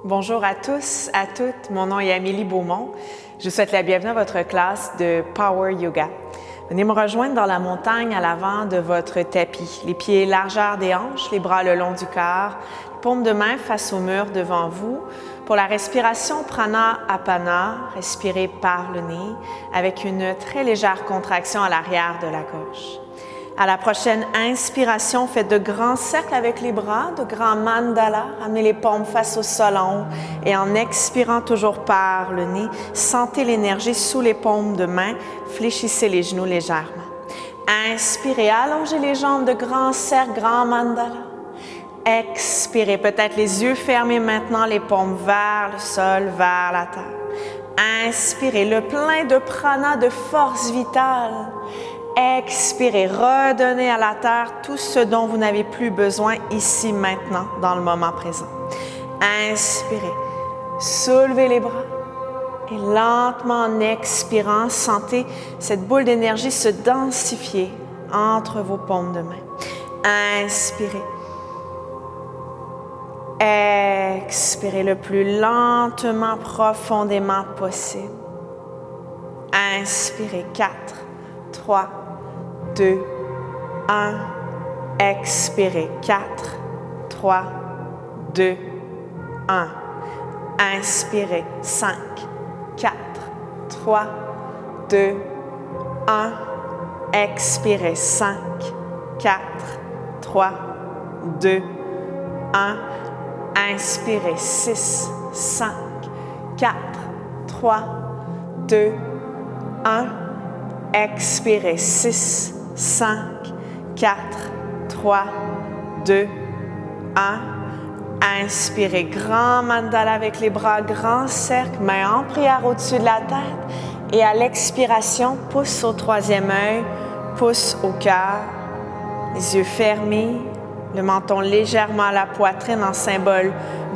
Bonjour à tous, à toutes. Mon nom est Amélie Beaumont. Je vous souhaite la bienvenue à votre classe de Power Yoga. Venez me rejoindre dans la montagne à l'avant de votre tapis. Les pieds largeur des hanches, les bras le long du corps, les paumes de main face au mur devant vous. Pour la respiration prana apana, respirez par le nez avec une très légère contraction à l'arrière de la gorge. À la prochaine inspiration, faites de grands cercles avec les bras, de grands mandalas. Amenez les paumes face au sol en haut et en expirant toujours par le nez, sentez l'énergie sous les paumes de main. Fléchissez les genoux légèrement. Inspirez, allongez les jambes de grands cercles, grands mandalas. Expirez, peut-être les yeux fermés maintenant, les paumes vers le sol, vers la terre. Inspirez, le plein de prana, de force vitale. Expirez, redonnez à la terre tout ce dont vous n'avez plus besoin ici, maintenant, dans le moment présent. Inspirez, soulevez les bras et lentement en expirant, sentez cette boule d'énergie se densifier entre vos paumes de main. Inspirez. Expirez le plus lentement, profondément possible. Inspirez, 4, 3, 2, 1. Expirez, 4, 3, 2, 1. Inspirez, 5, 4, 3, 2, 1. Expirez, 5, 4, 3, 2, 1. Inspirez, 6, 5, 4, 3, 2, 1. Expirez, 6, 5, 4, 3, 2, 1. Inspirez, grand mandala avec les bras, grand cercle, main en prière au-dessus de la tête. Et à l'expiration, pouce au troisième œil, pouce au cœur, les yeux fermés, le menton légèrement à la poitrine en symbole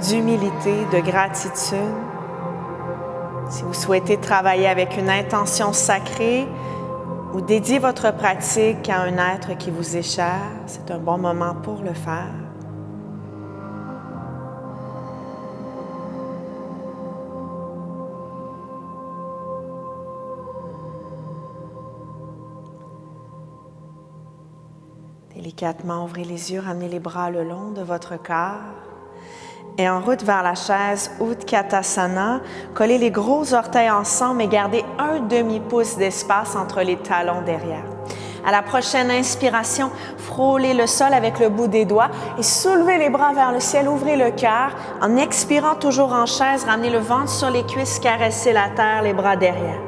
d'humilité, de gratitude. Si vous souhaitez travailler avec une intention sacrée ou dédier votre pratique à un être qui vous est cher, c'est un bon moment pour le faire. Délicatement, ouvrez les yeux, ramenez les bras le long de votre corps. Et en route vers la chaise Utkatasana, collez les gros orteils ensemble et gardez un demi-pouce d'espace entre les talons derrière. À la prochaine inspiration, frôlez le sol avec le bout des doigts et soulevez les bras vers le ciel, ouvrez le cœur. En expirant toujours en chaise, ramenez le ventre sur les cuisses, caressez la terre, les bras derrière.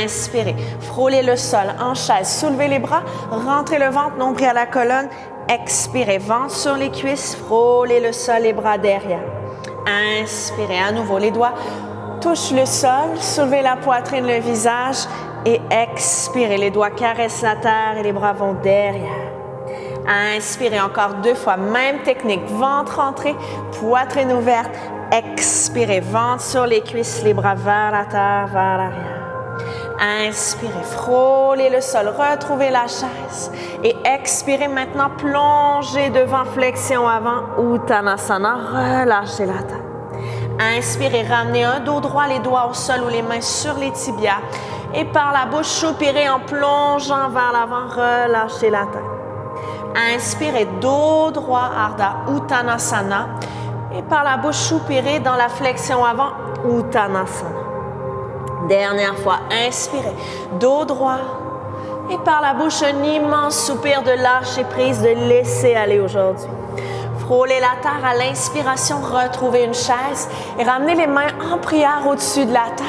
Inspirez, frôlez le sol en chaise, soulevez les bras, rentrez le ventre, nombril à la colonne. Expirez, ventre sur les cuisses, frôlez le sol, les bras derrière. Inspirez, à nouveau, les doigts touchent le sol, soulevez la poitrine, le visage et expirez, les doigts caressent la terre et les bras vont derrière. Inspirez encore 2 fois, même technique, ventre rentré, poitrine ouverte. Expirez, ventre sur les cuisses, les bras vers la terre, vers l'arrière. Inspirez, frôlez le sol, retrouvez la chaise et expirez maintenant, plongez devant, flexion avant, Uttanasana, relâchez la tête. Inspirez, ramenez un dos droit, les doigts au sol ou les mains sur les tibias et par la bouche, soupirez en plongeant vers l'avant, relâchez la tête. Inspirez, dos droit, Ardha Uttanasana et par la bouche, soupirez dans la flexion avant, Uttanasana. Dernière fois, inspirez, dos droit et par la bouche, un immense soupir de lâcher prise, de laisser aller aujourd'hui. Frôlez la terre à l'inspiration, retrouvez une chaise et ramenez les mains en prière au-dessus de la tête.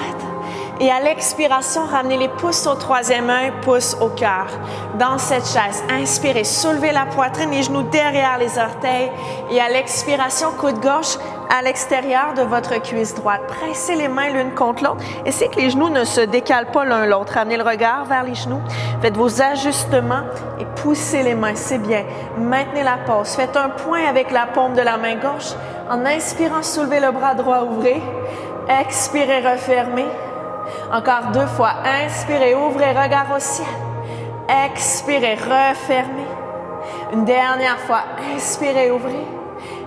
Et à l'expiration, ramenez les pouces au troisième œil, pouce au cœur. Dans cette chaise, inspirez, soulevez la poitrine, les genoux derrière les orteils. Et à l'expiration, coude gauche à l'extérieur de votre cuisse droite. Pressez les mains l'une contre l'autre. Essayez que les genoux ne se décalent pas l'un l'autre. Ramenez le regard vers les genoux. Faites vos ajustements et poussez les mains. C'est bien. Maintenez la pause. Faites un point avec la paume de la main gauche. En inspirant, soulevez le bras droit, ouvrez. Expirez, refermez. Encore 2 fois. Inspirez, ouvrez, regard au ciel. Expirez, refermez. Une dernière fois. Inspirez, ouvrez.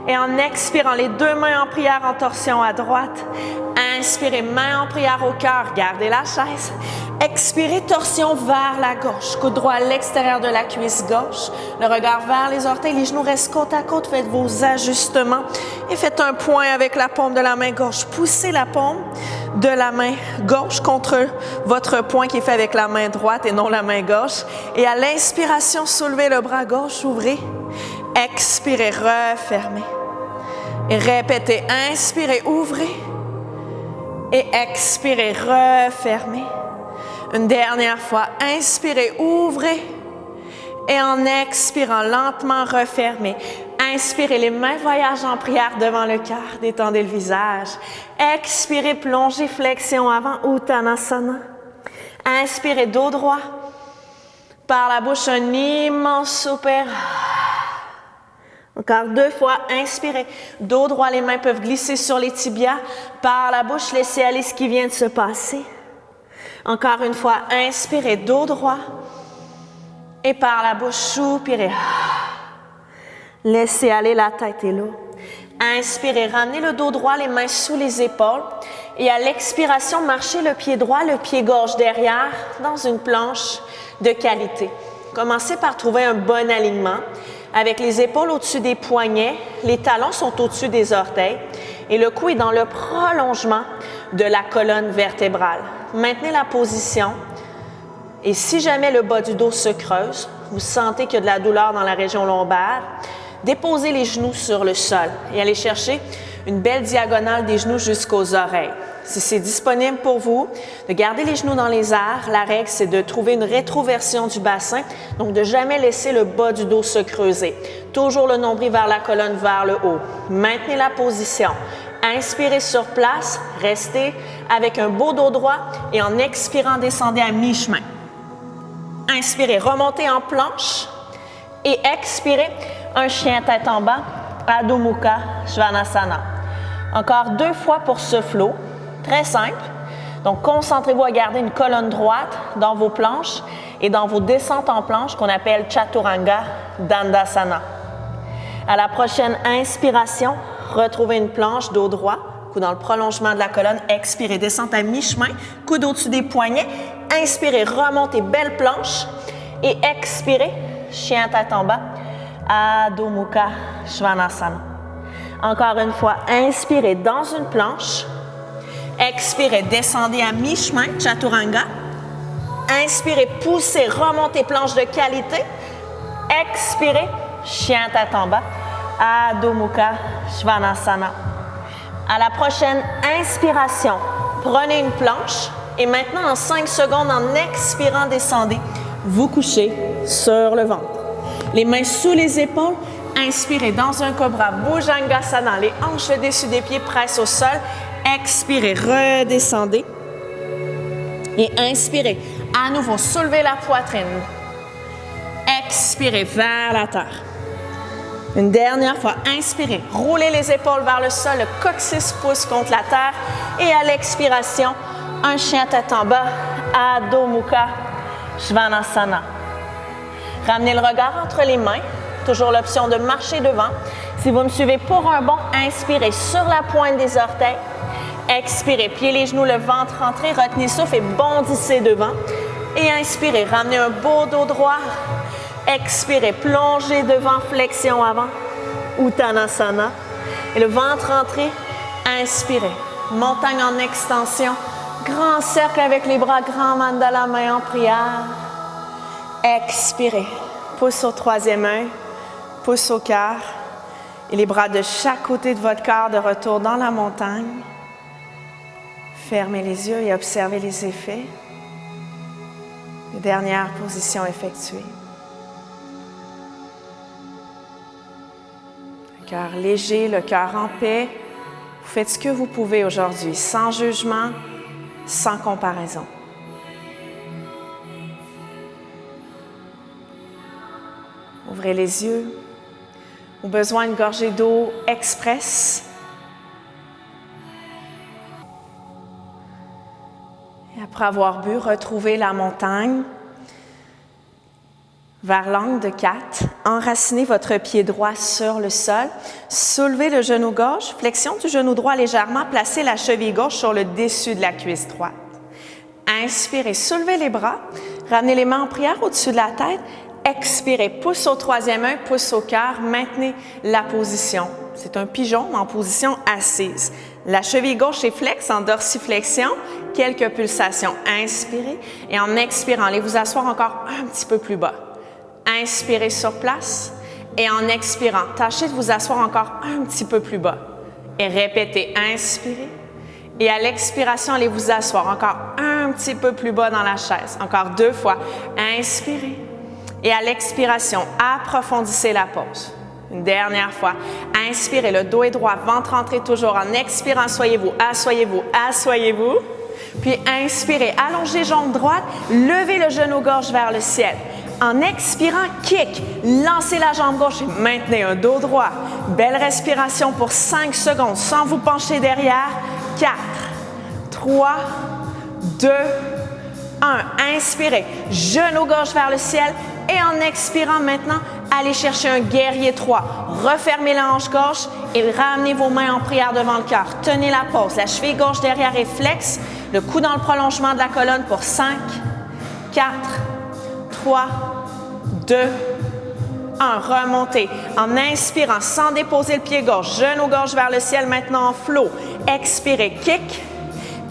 Et en expirant, les deux mains en prière en torsion à droite. Inspirez, main en prière au cœur, gardez la chaise. Expirez, torsion vers la gauche. Coude droit à l'extérieur de la cuisse gauche. Le regard vers les orteils, les genoux restent côte à côte. Faites vos ajustements et faites un point avec la paume de la main gauche. Poussez la paume de la main gauche contre votre poing qui est fait avec la main droite et non la main gauche. Et à l'inspiration, soulevez le bras gauche, ouvrez. Expirez, refermez. Et répétez, inspirez, ouvrez. Et expirez, refermez. Une dernière fois, inspirez, ouvrez. Et en expirant, lentement refermez. Inspirez, les mains voyagent en prière devant le cœur, détendez le visage. Expirez, plongez, flexion avant, Uttanasana. Inspirez, dos droit. Par la bouche, un immense soupir. Encore 2 fois, inspirez. Dos droit, les mains peuvent glisser sur les tibias. Par la bouche, laissez aller ce qui vient de se passer. Encore une fois, inspirez, dos droit. Et par la bouche, soupirez. Laissez aller la tête et l'eau. Inspirez, ramenez le dos droit, les mains sous les épaules. Et à l'expiration, marchez le pied droit, le pied gauche derrière dans une planche de qualité. Commencez par trouver un bon alignement. Avec les épaules au-dessus des poignets, les talons sont au-dessus des orteils et le cou est dans le prolongement de la colonne vertébrale. Maintenez la position et si jamais le bas du dos se creuse, vous sentez qu'il y a de la douleur dans la région lombaire, déposez les genoux sur le sol et allez chercher une belle diagonale des genoux jusqu'aux oreilles. Si c'est disponible pour vous, de garder les genoux dans les airs, la règle, c'est de trouver une rétroversion du bassin, donc de jamais laisser le bas du dos se creuser. Toujours le nombril vers la colonne, vers le haut. Maintenez la position. Inspirez sur place, restez avec un beau dos droit et en expirant, descendez à mi-chemin. Inspirez, remontez en planche et expirez, un chien tête en bas, Adho Mukha Svanasana. Encore 2 fois pour ce flow. Très simple. Donc, concentrez-vous à garder une colonne droite dans vos planches et dans vos descentes en planche qu'on appelle Chaturanga Dandasana. À la prochaine inspiration, retrouvez une planche dos droit, coude dans le prolongement de la colonne. Expirez, descente à mi-chemin, coude au-dessus des poignets. Inspirez, remontez, belle planche. Et expirez, chien tête en bas, Adho Mukha Svanasana. Encore une fois, inspirez dans une planche. Expirez, descendez à mi-chemin, Chaturanga. Inspirez, poussez, remontez, planche de qualité. Expirez, chien tête en bas, Adho Mukha Svanasana. À la prochaine inspiration, prenez une planche et maintenant en 5 secondes, en expirant, descendez, vous couchez sur le ventre. Les mains sous les épaules. Inspirez dans un cobra, Bhujangasana, les hanches le dessus des pieds pressent au sol. Expirez, redescendez. Et inspirez, à nouveau, soulevez la poitrine. Expirez vers la terre. Une dernière fois, inspirez, roulez les épaules vers le sol, le coccyx pousse contre la terre. Et à l'expiration, un chien tête en bas, Adho Mukha Svanasana. Ramenez le regard entre les mains. Toujours l'option de marcher devant. Si vous me suivez pour un bond, inspirez sur la pointe des orteils. Expirez, pliez les genoux, le ventre rentré, retenez souffle et bondissez devant. Et inspirez, ramenez un beau dos droit. Expirez, plongez devant, flexion avant, Uttanasana. Et le ventre rentré, inspirez. Montagne en extension, grand cercle avec les bras, grand mandala, main en prière. Expirez, pouce au troisième œil. Pouce au cœur et les bras de chaque côté de votre corps de retour dans la montagne. Fermez les yeux et observez les effets. Dernière position effectuée. Le cœur léger, le cœur en paix. Vous faites ce que vous pouvez aujourd'hui, sans jugement, sans comparaison. Ouvrez les yeux. Ou besoin d'une gorgée d'eau express. Et après avoir bu, retrouvez la montagne vers l'angle de 4. enracinez votre pied droit sur le sol. Soulevez le genou gauche. Flexion du genou droit légèrement. Placez la cheville gauche sur le dessus de la cuisse droite. Inspirez, soulevez les bras. Ramenez les mains en prière au-dessus de la tête. Expirez, pouce au troisième œil, pouce au cœur. Maintenez la position. C'est un pigeon en position assise. La cheville gauche est flexe en dorsiflexion. Quelques pulsations. Inspirez. Et en expirant, allez vous asseoir encore un petit peu plus bas. Inspirez sur place. Et en expirant, tâchez de vous asseoir encore un petit peu plus bas. Et répétez. Inspirez. Et à l'expiration, allez vous asseoir encore un petit peu plus bas dans la chaise. Encore 2 fois. Inspirez. Et à l'expiration, approfondissez la pause. Une dernière fois. Inspirez, le dos est droit, ventre entré toujours. En expirant, asseyez-vous, asseyez-vous, asseyez-vous. Puis inspirez, allongez jambe droite, levez le genou gauche vers le ciel. En expirant, kick, lancez la jambe gauche et maintenez un dos droit. Belle respiration pour 5 secondes sans vous pencher derrière. 4, 3, 2, 1. Inspirez, genou gauche vers le ciel. Et en expirant maintenant, allez chercher un guerrier 3. Refermez la hanche gauche et ramenez vos mains en prière devant le cœur. Tenez la pause. La cheville gauche derrière est flex. Le cou dans le prolongement de la colonne pour 5, 4, 3, 2, 1. Remontez. En inspirant, sans déposer le pied gauche. Genou gauche vers le ciel maintenant en flow. Expirez, kick.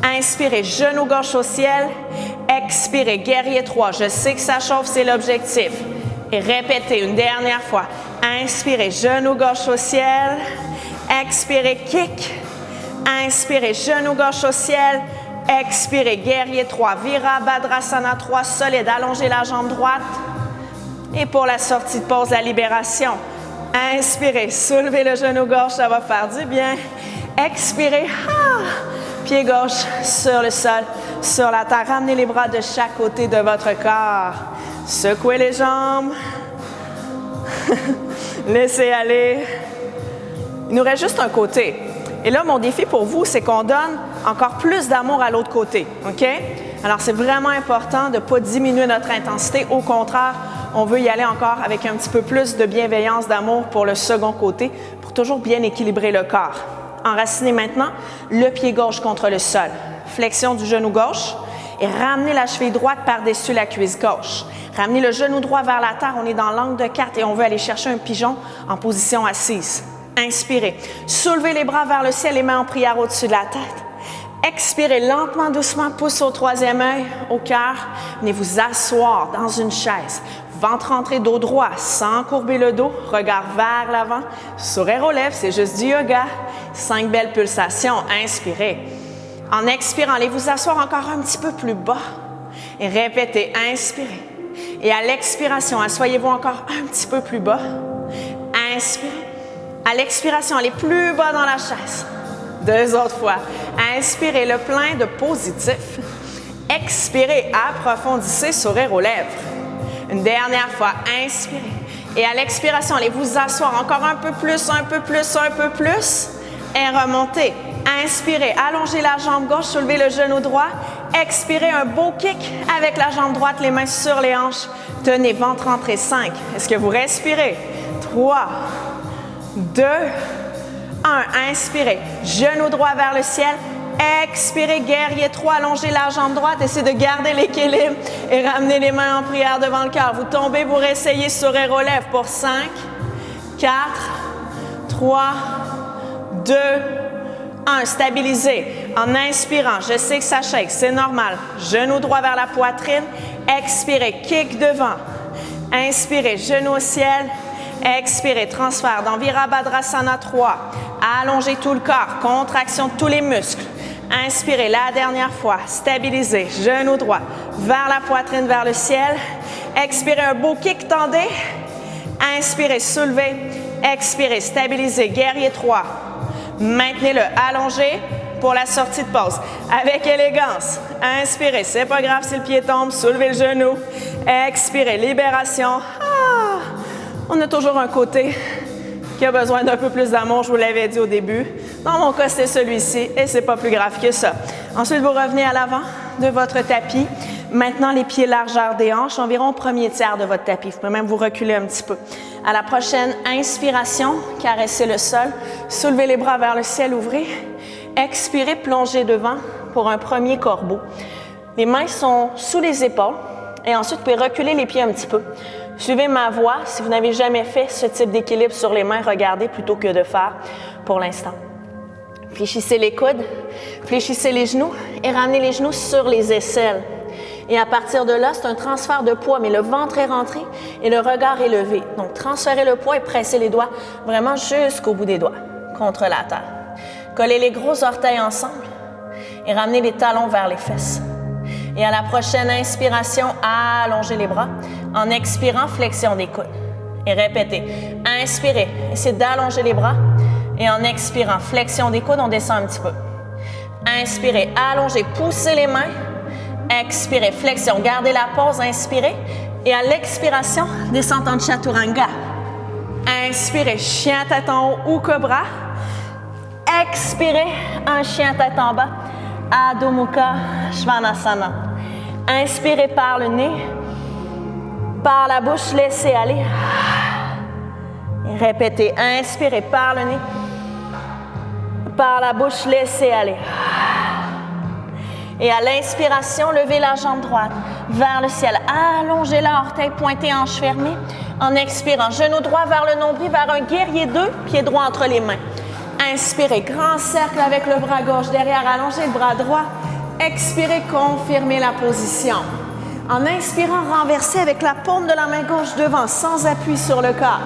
Inspirez, genou gauche au ciel. Expirez, guerrier 3. Je sais que ça chauffe, c'est l'objectif. Et répétez une dernière fois. Inspirez, genou gauche au ciel. Expirez, kick. Inspirez, genou gauche au ciel. Expirez, guerrier 3. Virabhadrasana 3, solide. Allongez la jambe droite. Et pour la sortie de pause, la libération. Inspirez, soulevez le genou gauche, ça va faire du bien. Expirez. Pied gauche sur le sol, sur la terre. Ramenez les bras de chaque côté de votre corps. Secouez les jambes. Laissez aller. Il nous reste juste un côté. Et là, mon défi pour vous, c'est qu'on donne encore plus d'amour à l'autre côté. OK? Alors, c'est vraiment important de ne pas diminuer notre intensité. Au contraire, on veut y aller encore avec un petit peu plus de bienveillance, d'amour pour le second côté, pour toujours bien équilibrer le corps. Enracinez maintenant le pied gauche contre le sol. Flexion du genou gauche et ramenez la cheville droite par-dessus la cuisse gauche. Ramenez le genou droit vers la terre. On est dans l'angle de 4 et on veut aller chercher un pigeon en position assise. Inspirez. Soulevez les bras vers le ciel, les mains en prière au-dessus de la tête. Expirez lentement, doucement, pouce au troisième œil, au cœur. Venez vous asseoir dans une chaise. Ventre entré, dos droit, sans courber le dos. Regard vers l'avant. Sourire aux lèvres, c'est juste du yoga. 5 belles pulsations. Inspirez. En expirant, allez vous asseoir encore un petit peu plus bas. Et répétez. Inspirez. Et à l'expiration, asseyez-vous encore un petit peu plus bas. Inspirez. À l'expiration, allez plus bas dans la chaise. 2 autres fois. Inspirez le plein de positif. Expirez. Approfondissez, sourire aux lèvres. Une dernière fois, inspirez. Et à l'expiration, allez vous asseoir encore un peu plus, un peu plus, un peu plus. Et remontez. Inspirez, allongez la jambe gauche, soulevez le genou droit. Expirez, un beau kick avec la jambe droite, les mains sur les hanches. Tenez, ventre entré, 5. Est-ce que vous respirez? 3, 2, 1. Inspirez, genou droit vers le ciel. Expirez, guerrier 3, allongez la jambe droite, essayez de garder l'équilibre et ramenez les mains en prière devant le cœur. Vous tombez, vous réessayez, sourire aux lèvres pour 5, 4, 3, 2, 1. Stabilisez. En inspirant, je sais que ça shake, c'est normal. Genou droit vers la poitrine. Expirez, kick devant. Inspirez, genou au ciel. Expirez, transfert dans Virabhadrasana 3. Allongez tout le corps, contraction de tous les muscles. Inspirez, la dernière fois. Stabilisez, genou droit vers la poitrine, vers le ciel. Expirez, un beau kick, tendez. Inspirez, soulevez. Expirez, stabilisez, guerrier 3. Maintenez-le, allongé pour la sortie de pause. Avec élégance. Inspirez, c'est pas grave si le pied tombe, soulevez le genou. Expirez, libération. On a toujours un côté qui a besoin d'un peu plus d'amour, je vous l'avais dit au début. Dans mon cas, c'est celui-ci et c'est pas plus grave que ça. Ensuite, vous revenez à l'avant de votre tapis. Maintenant, les pieds largeur des hanches, environ au premier tiers de votre tapis. Vous pouvez même vous reculer un petit peu. À la prochaine inspiration, caressez le sol. Soulevez les bras vers le ciel, ouvrez. Expirez, plongez devant pour un premier corbeau. Les mains sont sous les épaules. Et ensuite, vous pouvez reculer les pieds un petit peu. Suivez ma voix. Si vous n'avez jamais fait ce type d'équilibre sur les mains, regardez plutôt que de faire pour l'instant. Fléchissez les coudes, fléchissez les genoux et ramenez les genoux sur les aisselles. Et à partir de là, c'est un transfert de poids, mais le ventre est rentré et le regard est levé. Donc, transférez le poids et pressez les doigts vraiment jusqu'au bout des doigts, contre la terre. Collez les gros orteils ensemble et ramenez les talons vers les fesses. Et à la prochaine inspiration, allongez les bras. En expirant, flexion des coudes. Et répétez. Inspirez. Essayez d'allonger les bras. Et en expirant, flexion des coudes, on descend un petit peu. Inspirez, allongez, poussez les mains. Expirez, flexion. Gardez la pause, inspirez. Et à l'expiration, descente en chaturanga. Inspirez, chien tête en haut ou cobra. Expirez, un chien tête en bas. Adho Mukha Svanasana. Inspirez par le nez. Par la bouche, laissez aller. Et répétez. Inspirez par le nez. Par la bouche, laissez aller. Et à l'inspiration, levez la jambe droite vers le ciel. Allongez-la, orteil pointé, hanche fermée. En expirant, genou droit vers le nombril, vers un guerrier 2, pied droit entre les mains. Inspirez, grand cercle avec le bras gauche derrière, allongez le bras droit. Expirez, confirmez la position. En inspirant, renversez avec la paume de la main gauche devant, sans appui sur le corps.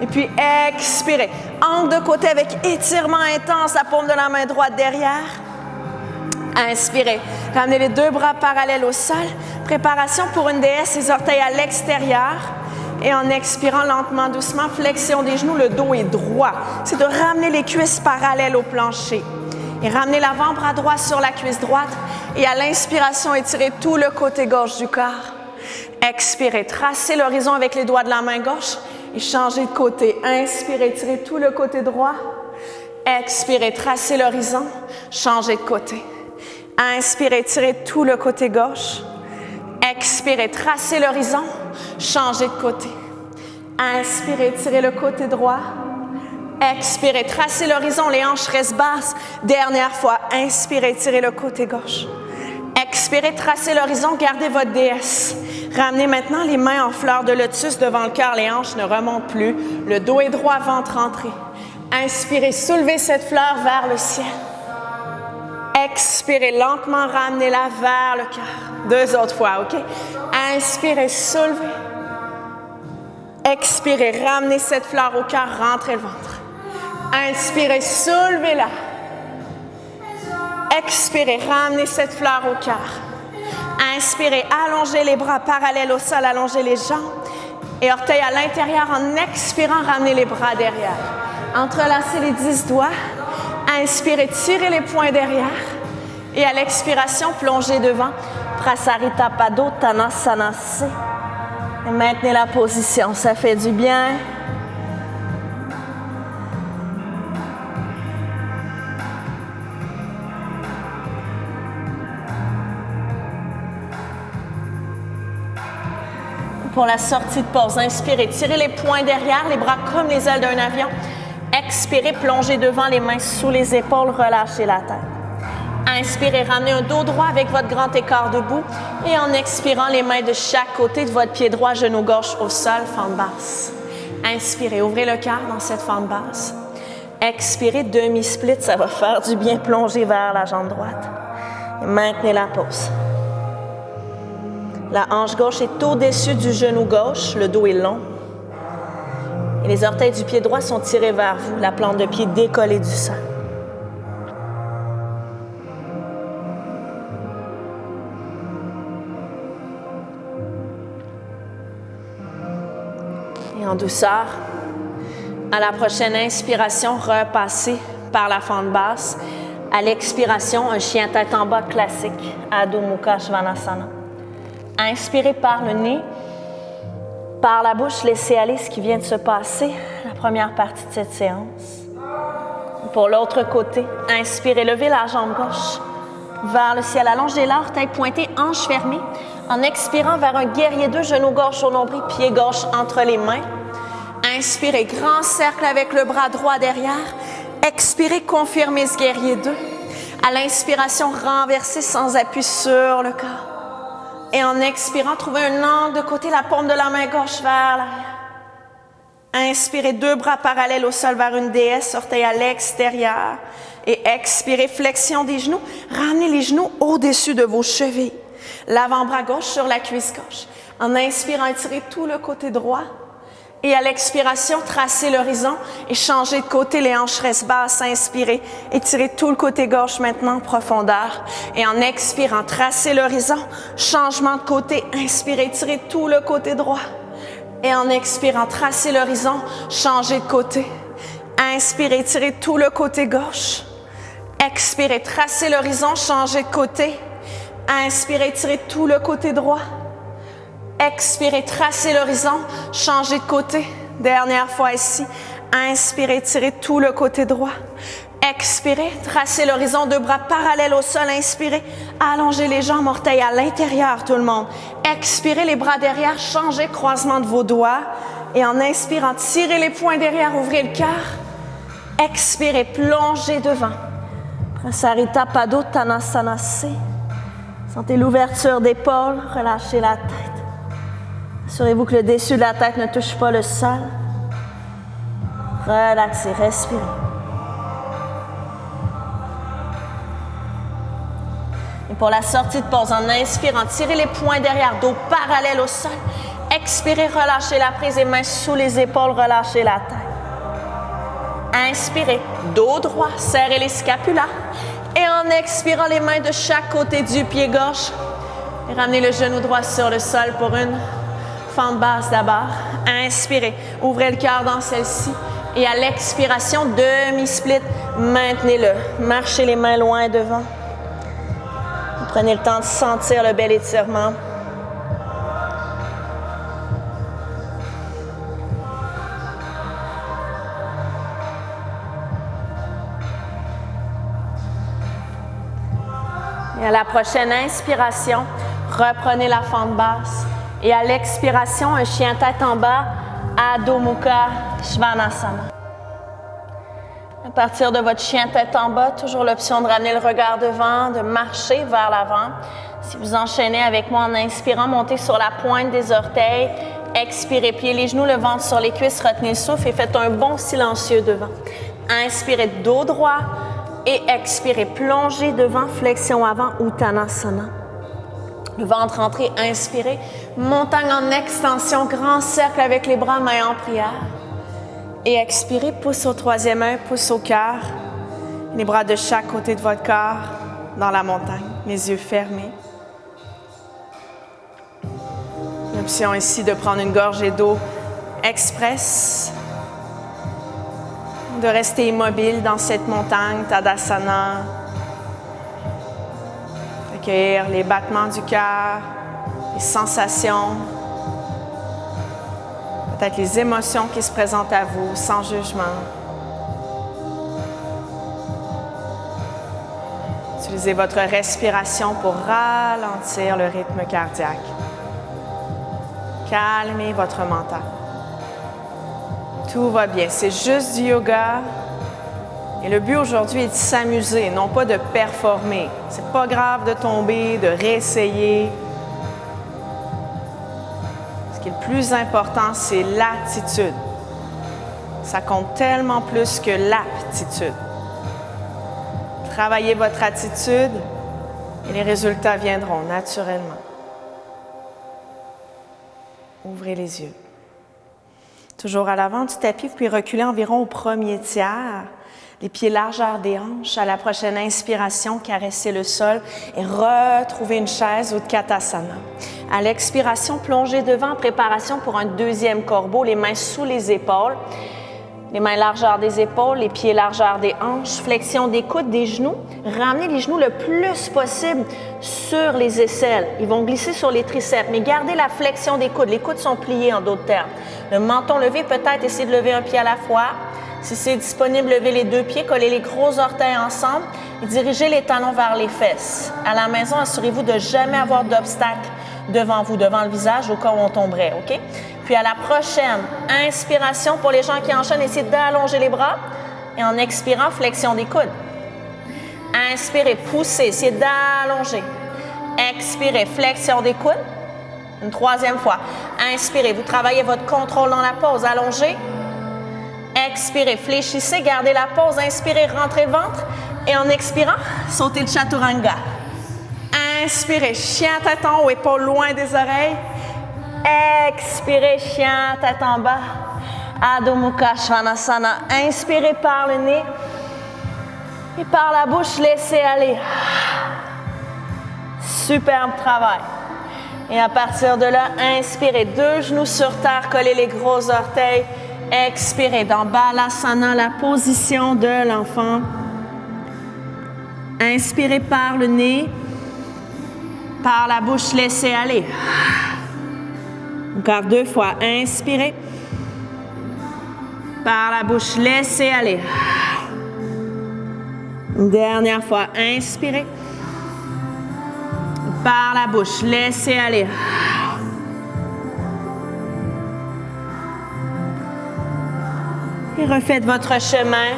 Et puis expirez. Angle de côté avec étirement intense, la paume de la main droite derrière. Inspirez. Ramenez les deux bras parallèles au sol. Préparation pour une déesse, les orteils à l'extérieur. Et en expirant lentement, doucement, flexion des genoux, le dos est droit. C'est de ramener les cuisses parallèles au plancher. Et ramenez l'avant-bras droit sur la cuisse droite. Et à l'inspiration, étirez tout le côté gauche du corps. Expirez. Tracez l'horizon avec les doigts de la main gauche. Et changez de côté. Inspirez, tirez tout le côté droit. Expirez, tracez l'horizon. Changez de côté. Inspirez, tirez tout le côté gauche. Expirez, tracez l'horizon. Changez de côté. Inspirez, tirez le côté droit. Expirez, tracez l'horizon, les hanches restent basses. Dernière fois, inspirez, tirez le côté gauche. Expirez, tracez l'horizon, gardez votre déesse. Ramenez maintenant les mains en fleur de lotus devant le cœur, les hanches ne remontent plus. Le dos est droit, ventre rentré. Inspirez, soulevez cette fleur vers le ciel. Expirez, lentement, ramenez-la vers le cœur. 2 autres fois, OK? Inspirez, soulevez. Expirez, ramenez cette fleur au cœur, rentrez le ventre. Inspirez, soulevez-la. Expirez, ramenez cette fleur au cœur. Inspirez, allongez les bras parallèles au sol, allongez les jambes. Et orteils à l'intérieur, en expirant, ramenez les bras derrière. Entrelacez les 10 doigts. Inspirez, tirez les poings derrière. Et à l'expiration, plongez devant. Prasarita Padottanasana. Et maintenez la position, ça fait du bien. Pour la sortie de pause, inspirez, tirez les poings derrière, les bras comme les ailes d'un avion. Expirez, plongez devant, les mains sous les épaules, relâchez la tête. Inspirez, ramenez un dos droit avec votre grand écart debout. Et en expirant, les mains de chaque côté de votre pied droit, genou gauche au sol, fente basse. Inspirez, ouvrez le cœur dans cette fente basse. Expirez, demi-split, ça va faire du bien, plongez vers la jambe droite. Et maintenez la pause. La hanche gauche est au-dessus du genou gauche, le dos est long. Et les orteils du pied droit sont tirés vers vous, la plante de pied décollée du sol. Et en douceur, à la prochaine inspiration, repassez par la fente basse. À l'expiration, un chien tête en bas classique, Adho Mukha Svanasana. Inspirez par le nez, par la bouche, laissez aller ce qui vient de se passer, la première partie de cette séance. Pour l'autre côté, inspirez, levez la jambe gauche, vers le ciel. Allongez l'orteil pointé, hanche fermée. En expirant vers un guerrier 2, genou gauche au nombril, pied gauche entre les mains. Inspirez, grand cercle avec le bras droit derrière. Expirez, confirmez ce guerrier 2. À l'inspiration, renversez sans appui sur le corps. Et en expirant, trouvez un angle de côté, la paume de la main gauche vers l'arrière. Inspirez, 2 bras parallèles au sol vers une déesse, orteil à l'extérieur. Et expirez, flexion des genoux. Ramenez les genoux au-dessus de vos chevilles. L'avant-bras gauche sur la cuisse gauche. En inspirant, étirez tout le côté droit. Et à l'expiration, tracez l'horizon et changez de côté, les hanches restent basses. Inspirez, étirez tout le côté gauche maintenant en profondeur. Et en expirant, tracez l'horizon, changement de côté. Inspirez, étirez tout le côté droit. Et en expirant, tracez l'horizon, changez de côté. Inspirez, étirez tout le côté gauche. Expirez, tracez l'horizon, changez de côté. Inspirez, étirez tout le côté droit. Expirez, tracez l'horizon, changez de côté. Dernière fois ici. Inspirez, étirez tout le côté droit. Expirez, tracez l'horizon, 2 bras parallèles au sol. Inspirez, allongez les jambes, orteils à l'intérieur, tout le monde. Expirez, les bras derrière, changez croisement de vos doigts. Et en inspirant, tirez les poings derrière, ouvrez le cœur. Expirez, plongez devant. Prasarita Padottanasana C. Sentez l'ouverture d'épaule, relâchez la tête. Assurez-vous que le dessus de la tête ne touche pas le sol. Relaxez, respirez. Et pour la sortie de pause, en inspirant, tirez les poings derrière, dos parallèle au sol. Expirez, relâchez la prise, et mains sous les épaules, relâchez la tête. Inspirez, dos droit, serrez les scapulas. Et en expirant, les mains de chaque côté du pied gauche. Et ramenez le genou droit sur le sol pour une fente basse d'abord. Inspirez, ouvrez le cœur dans celle-ci. Et à l'expiration, demi-split, maintenez-le. Marchez les mains loin devant. Prenez le temps de sentir le bel étirement. Et à la prochaine inspiration, reprenez la fente basse. Et à l'expiration, un chien tête en bas, Adho Mukha Svanasana. À partir de votre chien tête en bas, toujours l'option de ramener le regard devant, de marcher vers l'avant. Si vous enchaînez avec moi en inspirant, montez sur la pointe des orteils. Expirez, pliez les genoux, le ventre sur les cuisses, retenez le souffle et faites un bond silencieux devant. Inspirez, dos droit et expirez, plongez devant, flexion avant, Uttanasana. Le ventre rentré, inspirez. Montagne en extension, grand cercle avec les bras, mains en prière. Et expirez, pouce au troisième œil, pouce au cœur. Les bras de chaque côté de votre corps dans la montagne, les yeux fermés. L'option ici de prendre une gorgée d'eau express, de rester immobile dans cette montagne, Tadasana. Accueillir les battements du cœur, les sensations, peut-être les émotions qui se présentent à vous, sans jugement. Utilisez votre respiration pour ralentir le rythme cardiaque. Calmez votre mental. Tout va bien, c'est juste du yoga. Et le but aujourd'hui est de s'amuser, non pas de performer. C'est pas grave de tomber, de réessayer. Ce qui est le plus important, c'est l'attitude. Ça compte tellement plus que l'aptitude. Travaillez votre attitude et les résultats viendront naturellement. Ouvrez les yeux. Toujours à l'avant du tapis, vous pouvez reculer environ au premier tiers. Les pieds largeur des hanches. À la prochaine inspiration, caressez le sol et retrouvez une chaise ou de Utkatasana. À l'expiration, plongez devant en préparation pour un deuxième corbeau, les mains sous les épaules. Les mains largeur des épaules, les pieds largeur des hanches, flexion des coudes, des genoux. Ramenez les genoux le plus possible sur les aisselles. Ils vont glisser sur les triceps, mais gardez la flexion des coudes. Les coudes sont pliés en d'autres termes. Le menton levé, peut-être essayez de lever un pied à la fois. Si c'est disponible, levez les deux pieds, collez les gros orteils ensemble et dirigez les talons vers les fesses. À la maison, assurez-vous de ne jamais avoir d'obstacle devant vous, devant le visage, au cas où on tomberait, OK? Puis à la prochaine, inspiration pour les gens qui enchaînent, essayez d'allonger les bras. Et en expirant, flexion des coudes. Inspirez, poussez, essayez d'allonger. Expirez, flexion des coudes. Une troisième fois. Inspirez, vous travaillez votre contrôle dans la pause. Allongez. Expirez, fléchissez, gardez la pause. Inspirez, rentrez ventre. Et en expirant, sautez le chaturanga. Inspirez, chien tête en haut, épaules loin des oreilles. Expirez, chien tête en bas. Adho Mukha Svanasana. Inspirez par le nez. Et par la bouche, laissez aller. Superbe travail. Et à partir de là, inspirez. Deux genoux sur terre, collez les gros orteils. Expirez dans Balasana, la position de l'enfant. Inspirez par le nez. Par la bouche, laissez aller. Encore deux fois. Inspirez. Par la bouche, laissez aller. Une dernière fois. Inspirez. Par la bouche, laissez aller. Et refaites votre chemin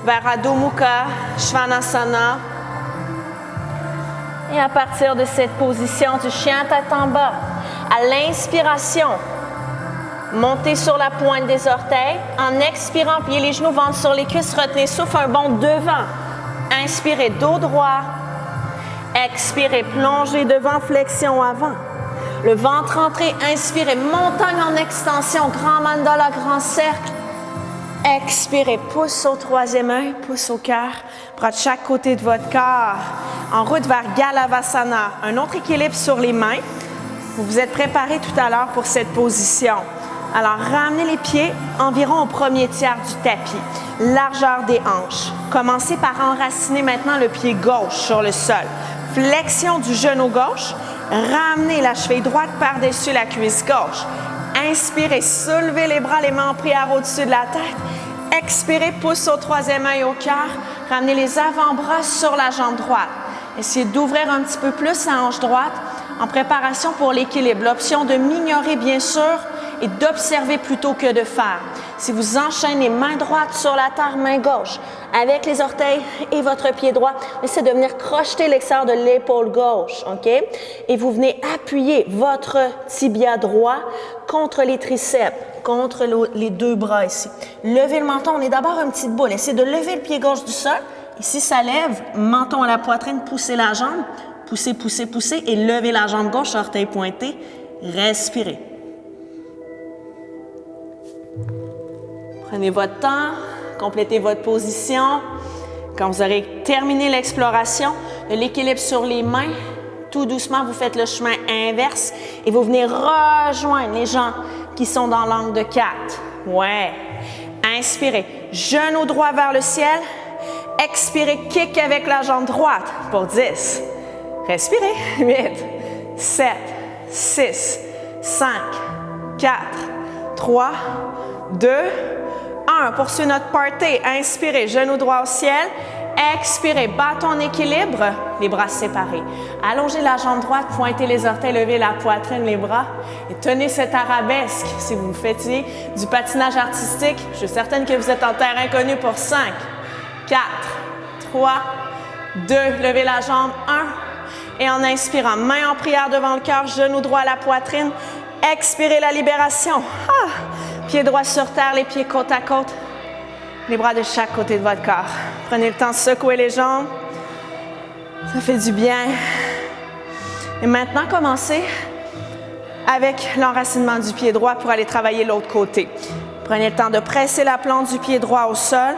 vers Adho Mukha Svanasana. Et à partir de cette position du chien tête en bas, à l'inspiration, montez sur la pointe des orteils. En expirant, pliez les genoux, ventre sur les cuisses, retenez souffle, un bond devant. Inspirez, dos droit. Expirez, plongez devant, flexion avant. Le ventre entré, inspirez, montagne en extension, grand mandala, grand cercle. Expirez, pouce au troisième œil, pouce au cœur, bras de chaque côté de votre corps. En route vers Galavasana, un autre équilibre sur les mains. Vous vous êtes préparé tout à l'heure pour cette position. Alors, ramenez les pieds environ au premier tiers du tapis, largeur des hanches. Commencez par enraciner maintenant le pied gauche sur le sol. Flexion du genou gauche, ramenez la cheville droite par-dessus la cuisse gauche. Inspirez, soulevez les bras, les mains en prière au-dessus de la tête. Expirez, pouce au troisième œil au cœur. Ramenez les avant-bras sur la jambe droite. Essayez d'ouvrir un petit peu plus la hanche droite en préparation pour l'équilibre. L'option de m'ignorer, bien sûr, et d'observer plutôt que de faire. Si vous enchaînez main droite sur la terre, main gauche, avec les orteils et votre pied droit, essayez de venir crocheter l'extérieur de l'épaule gauche, OK? Et vous venez appuyer votre tibia droit contre les triceps, contre les deux bras ici. Levez le menton, on est d'abord une petite boule. Essayez de lever le pied gauche du sol. Et si ça lève, menton à la poitrine, poussez la jambe, poussez, poussez, poussez, et levez la jambe gauche, orteil pointé. Respirez. Prenez votre temps, complétez votre position. Quand vous aurez terminé l'exploration de l'équilibre sur les mains, tout doucement, vous faites le chemin inverse et vous venez rejoindre les gens qui sont dans l'angle de 4. Ouais. Inspirez, genou droit vers le ciel. Expirez, kick avec la jambe droite pour 10. Respirez, 8, 7, 6, 5, 4, 3, 2, 1. Poursuivez notre party. Inspirez, genou droit au ciel. Expirez, bâton en équilibre, les bras séparés. Allongez la jambe droite, pointez les orteils, levez la poitrine, les bras et tenez cette arabesque. Si vous faites du patinage artistique, je suis certaine que vous êtes en terre inconnue pour 5, 4, 3, 2, levez la jambe, 1. Et en inspirant, main en prière devant le cœur, genou droit à la poitrine. Expirez la libération. Pied droit sur terre, les pieds côte à côte. Les bras de chaque côté de votre corps. Prenez le temps de secouer les jambes. Ça fait du bien. Et maintenant, commencez avec l'enracinement du pied droit pour aller travailler l'autre côté. Prenez le temps de presser la plante du pied droit au sol.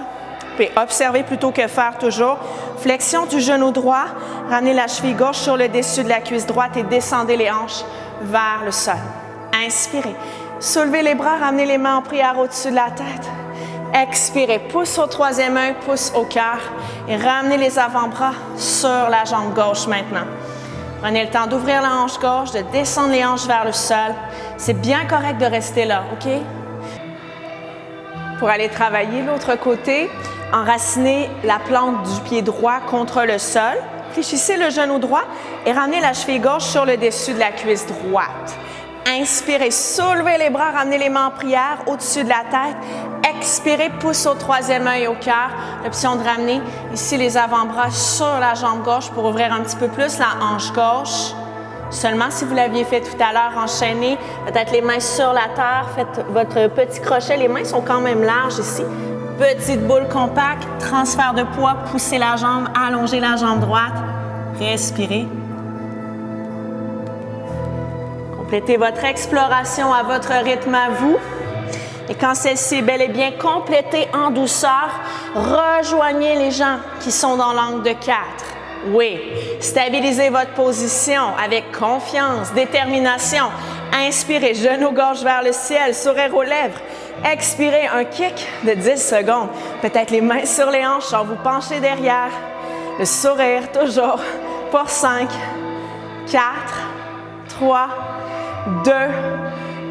Puis observez plutôt que faire toujours. Flexion du genou droit. Ramenez la cheville gauche sur le dessus de la cuisse droite et descendez les hanches vers le sol. Inspirez. Soulevez les bras, ramenez les mains en prière au-dessus de la tête. Expirez, pouce au troisième œil, pouce au cœur. Et ramenez les avant-bras sur la jambe gauche maintenant. Prenez le temps d'ouvrir la hanche gauche, de descendre les hanches vers le sol. C'est bien correct de rester là, OK? pour aller travailler l'autre côté. Enracinez la plante du pied droit contre le sol. Fléchissez le genou droit et ramenez la cheville gauche sur le dessus de la cuisse droite. Inspirez, soulevez les bras, ramenez les mains en prière au-dessus de la tête. Expirez, pousse au troisième œil au cœur. L'option de ramener ici les avant-bras sur la jambe gauche pour ouvrir un petit peu plus la hanche gauche. Seulement si vous l'aviez fait tout à l'heure, enchaînez peut-être les mains sur la terre, faites votre petit crochet. Les mains sont quand même larges ici. Petite boule compacte, transfert de poids, poussez la jambe, allongez la jambe droite. Respirez. Complétez votre exploration à votre rythme à vous. Et quand celle-ci est bel et bien complétée en douceur, rejoignez les gens qui sont dans l'angle de 4. Oui, stabilisez votre position avec confiance, détermination. Inspirez, genou gauche vers le ciel, sourire aux lèvres. Expirez, un kick de 10 secondes. Peut-être les mains sur les hanches sans vous pencher derrière. Le sourire toujours pour 5, 4, 3, 2,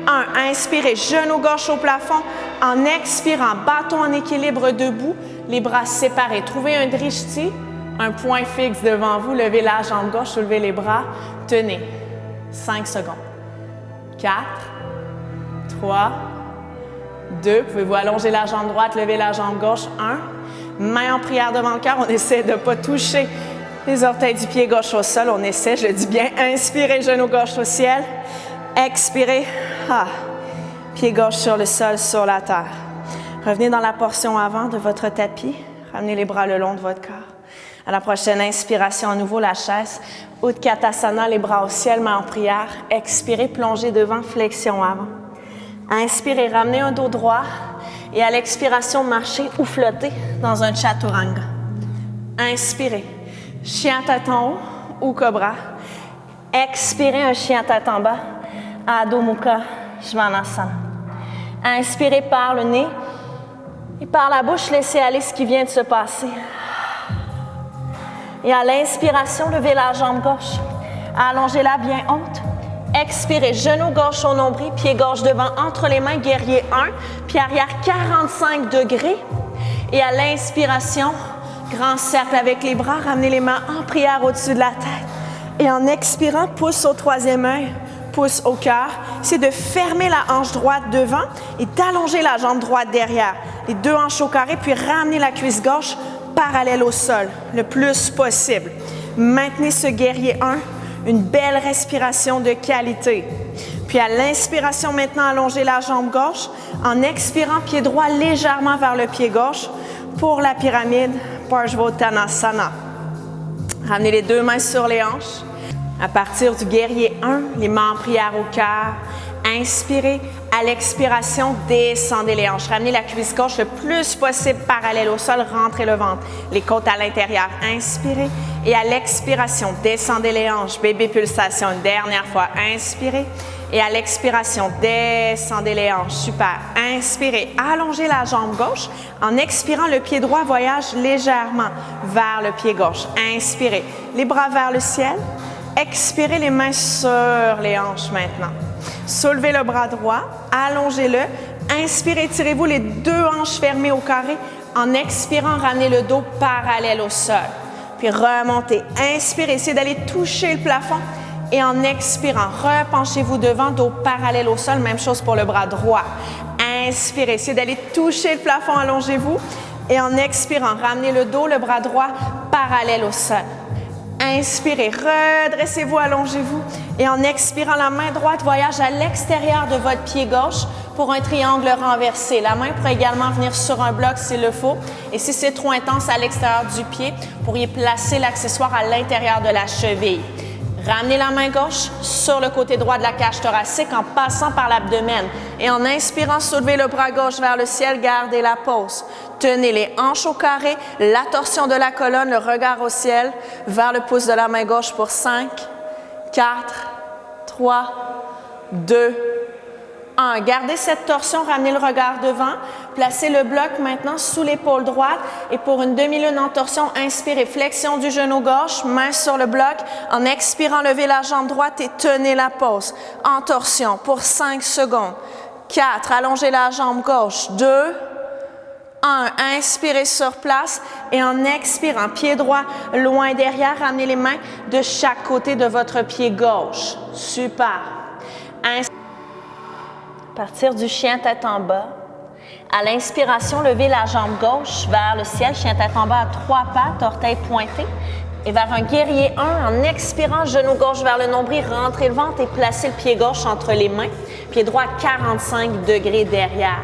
1. Inspirez, genou gauche au plafond. En expirant, bâton en équilibre debout, les bras séparés. Trouvez un drishti, un point fixe devant vous. Levez la jambe gauche, soulevez les bras. Tenez. 5 secondes. 4, 3, 2. Pouvez-vous allonger la jambe droite, lever la jambe gauche. 1. Main en prière devant le cœur. On essaie de ne pas toucher les orteils du pied gauche au sol. On essaie, je dis bien, inspirez, genou gauche au ciel. Expirez. Pied gauche sur le sol, sur la terre. Revenez dans la portion avant de votre tapis. Ramenez les bras le long de votre corps. À la prochaine inspiration, à nouveau la chaise. Utkatasana, les bras au ciel, main en prière. Expirez, plongez devant, flexion avant. Inspirez, ramenez un dos droit. Et à l'expiration, marchez ou flottez dans un chaturanga. Inspirez, chien tête en haut ou cobra. Expirez, un chien tête en bas. Adho Mukha Svanasana. Inspirez par le nez et par la bouche, laissez aller ce qui vient de se passer. Et à l'inspiration, levez la jambe gauche. Allongez-la bien haute. Expirez, genou gauche au nombril, pied gauche devant, entre les mains, guerrier 1, pied arrière 45 degrés. Et à l'inspiration, grand cercle avec les bras, ramenez les mains en prière au-dessus de la tête. Et en expirant, pouce au troisième œil, pouce au cœur. C'est de fermer la hanche droite devant et d'allonger la jambe droite derrière. Les deux hanches au carré, puis ramener la cuisse gauche parallèle au sol, le plus possible. Maintenez ce guerrier 1, une belle respiration de qualité. Puis à l'inspiration, maintenant, allongez la jambe gauche. En expirant, pied droit légèrement vers le pied gauche pour la pyramide Parshvottanasana. Ramenez les deux mains sur les hanches. À partir du guerrier 1, les mains en prière au cœur. Inspirez. À l'expiration, descendez les hanches. Ramenez la cuisse gauche le plus possible parallèle au sol. Rentrez le ventre. Les côtes à l'intérieur. Inspirez. Et à l'expiration, descendez les hanches. Bébé pulsation. Une dernière fois. Inspirez. Et à l'expiration, descendez les hanches. Super. Inspirez. Allongez la jambe gauche. En expirant, le pied droit voyage légèrement vers le pied gauche. Inspirez. Les bras vers le ciel. Expirez, les mains sur les hanches maintenant. Soulevez le bras droit, allongez-le. Inspirez, tirez-vous les deux hanches fermées au carré. En expirant, ramenez le dos parallèle au sol. Puis remontez. Inspirez, essayez d'aller toucher le plafond. Et en expirant, repenchez-vous devant, dos parallèle au sol. Même chose pour le bras droit. Inspirez, essayez d'aller toucher le plafond, allongez-vous. Et en expirant, ramenez le dos, le bras droit parallèle au sol. Inspirez, redressez-vous, allongez-vous. Et en expirant, la main droite voyage à l'extérieur de votre pied gauche pour un triangle renversé. La main pourrait également venir sur un bloc s'il le faut. Et si c'est trop intense à l'extérieur du pied, vous pourriez placer l'accessoire à l'intérieur de la cheville. Ramenez la main gauche sur le côté droit de la cage thoracique en passant par l'abdomen. Et en inspirant, soulevez le bras gauche vers le ciel, gardez la pose. Tenez les hanches au carré, la torsion de la colonne, le regard au ciel, vers le pouce de la main gauche pour 5, 4, 3, 2, 1. Gardez cette torsion, ramenez le regard devant. Placez le bloc maintenant sous l'épaule droite. Et pour une demi-lune en torsion, inspirez. Flexion du genou gauche, main sur le bloc. En expirant, levez la jambe droite et tenez la pose. En torsion pour 5 secondes. 4, allongez la jambe gauche. 2, 1. Inspirez sur place et en expirant, pied droit loin derrière, ramenez les mains de chaque côté de votre pied gauche. Super. Partir du chien tête en bas. À l'inspiration, levez la jambe gauche vers le ciel, chien tête en bas à 3 pattes, orteils pointés. Et vers un guerrier 1, en expirant, genou gauche vers le nombril, rentrez le ventre et placez le pied gauche entre les mains. Pied droit 45 degrés derrière.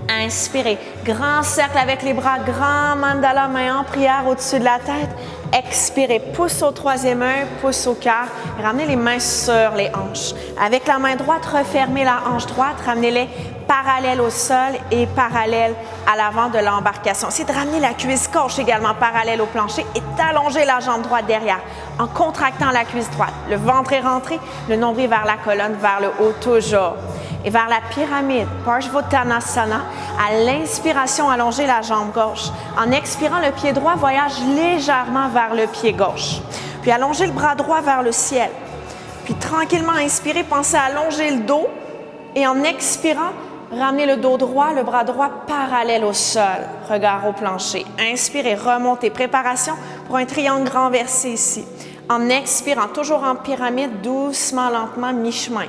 Inspirez. Grand cercle avec les bras, grand mandala, main en prière au-dessus de la tête. Expirez. Pouce au troisième œil, pouce au cœur. Ramenez les mains sur les hanches. Avec la main droite, refermez la hanche droite. Ramenez-les parallèles au sol et parallèles à l'avant de l'embarcation. Essayez de ramener la cuisse gauche également parallèle au plancher et d'allonger la jambe droite derrière en contractant la cuisse droite. Le ventre est rentré, le nombril vers la colonne, vers le haut toujours. Et vers la pyramide, Parsvottanasana. À l'inspiration, allongez la jambe gauche. En expirant, le pied droit voyage légèrement vers le pied gauche. Puis allongez le bras droit vers le ciel. Puis tranquillement, inspirez, pensez à allonger le dos. Et en expirant, ramenez le dos droit, le bras droit parallèle au sol. Regard au plancher. Inspirez, remontez. Préparation pour un triangle renversé ici. En expirant, toujours en pyramide, doucement, lentement, mi-chemin.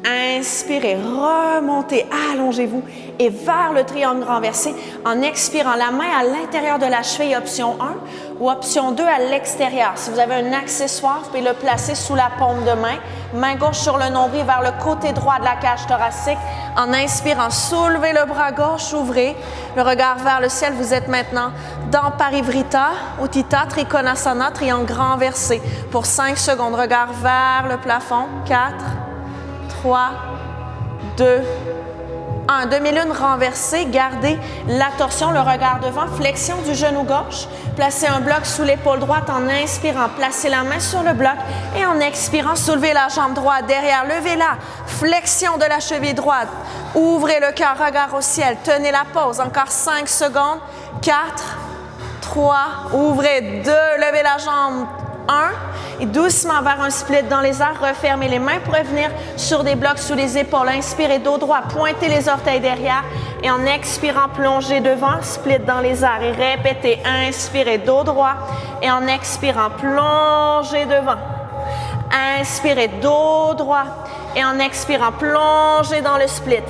Inspirez, remontez, allongez-vous et vers le triangle renversé en expirant la main à l'intérieur de la cheville, option 1 ou option 2 à l'extérieur. Si vous avez un accessoire, vous pouvez le placer sous la paume de main. Main gauche sur le nombril vers le côté droit de la cage thoracique. En inspirant, soulevez le bras gauche, ouvrez le regard vers le ciel. Vous êtes maintenant dans Parivrita, Utthita, Trikonasana, triangle renversé. Pour 5 secondes, regard vers le plafond. 4, 3, 2, 1. Demi-lune renversée, gardez la torsion, le regard devant, flexion du genou gauche. Placez un bloc sous l'épaule droite en inspirant. Placez la main sur le bloc et en expirant, soulevez la jambe droite derrière. Levez-la, flexion de la cheville droite. Ouvrez le cœur, regard au ciel. Tenez la pause, encore 5 secondes. 4, 3, ouvrez 2, levez la jambe. 1 et doucement vers un split dans les airs, refermez les mains pour revenir sur des blocs sous les épaules. Inspirez, dos droit, pointez les orteils derrière et en expirant, plongez devant, split dans les airs et répétez. Inspirez, dos droit et en expirant, plongez devant. Inspirez, dos droit et en expirant, plongez dans le split.